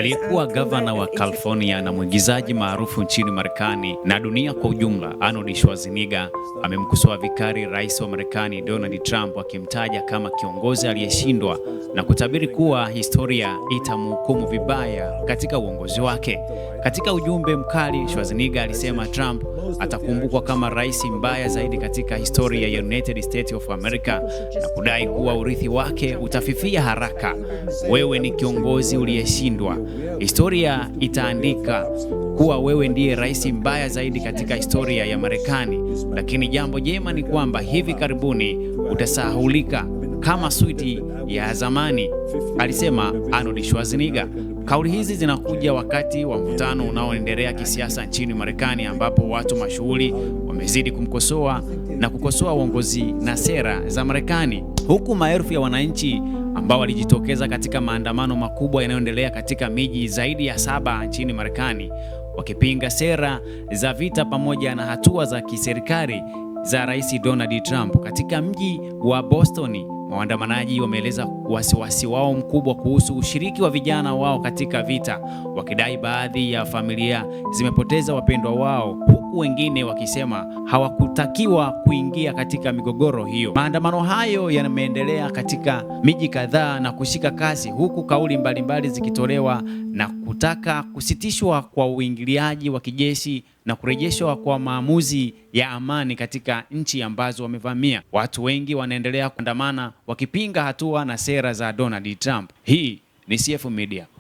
Aliyekuwa gavana wa California na mwigizaji maarufu nchini Marekani na dunia kwa ujumla, Arnold Schwarzenegger amemkosoa vikali rais wa Marekani Donald Trump, akimtaja kama kiongozi aliyeshindwa na kutabiri kuwa historia itamhukumu vibaya katika uongozi wake. Katika ujumbe mkali, Schwarzenegger alisema Trump atakumbukwa kama rais mbaya zaidi katika historia ya United States of America na kudai kuwa urithi wake utafifia haraka. Wewe ni kiongozi uliyeshindwa. Historia itaandika kuwa wewe ndiye rais mbaya zaidi katika historia ya Marekani, lakini jambo jema ni kwamba hivi karibuni utasahulika kama switi ya zamani, alisema Arnold Schwarzenegger. Kauli hizi zinakuja wakati wa mvutano unaoendelea kisiasa nchini Marekani, ambapo watu mashuhuri wamezidi kumkosoa na kukosoa uongozi na sera za Marekani, huku maelfu ya wananchi ambao walijitokeza katika maandamano makubwa yanayoendelea katika miji zaidi ya 7 nchini Marekani wakipinga sera za vita pamoja na hatua za kiserikali za Rais Donald Trump. Katika mji wa Boston, waandamanaji wameeleza wasiwasi wao mkubwa kuhusu ushiriki wa vijana wao katika vita, wakidai baadhi ya familia zimepoteza wapendwa wao, huku wengine wakisema hawakutakiwa kuingia katika migogoro hiyo. Maandamano hayo yameendelea katika miji kadhaa na kushika kasi, huku kauli mbalimbali zikitolewa na kutaka kusitishwa kwa uingiliaji wa kijeshi na kurejeshwa kwa maamuzi ya amani katika nchi ambazo wamevamia. Watu wengi wanaendelea kuandamana wakipinga hatua na sera za Donald Trump. Hii ni CF Media.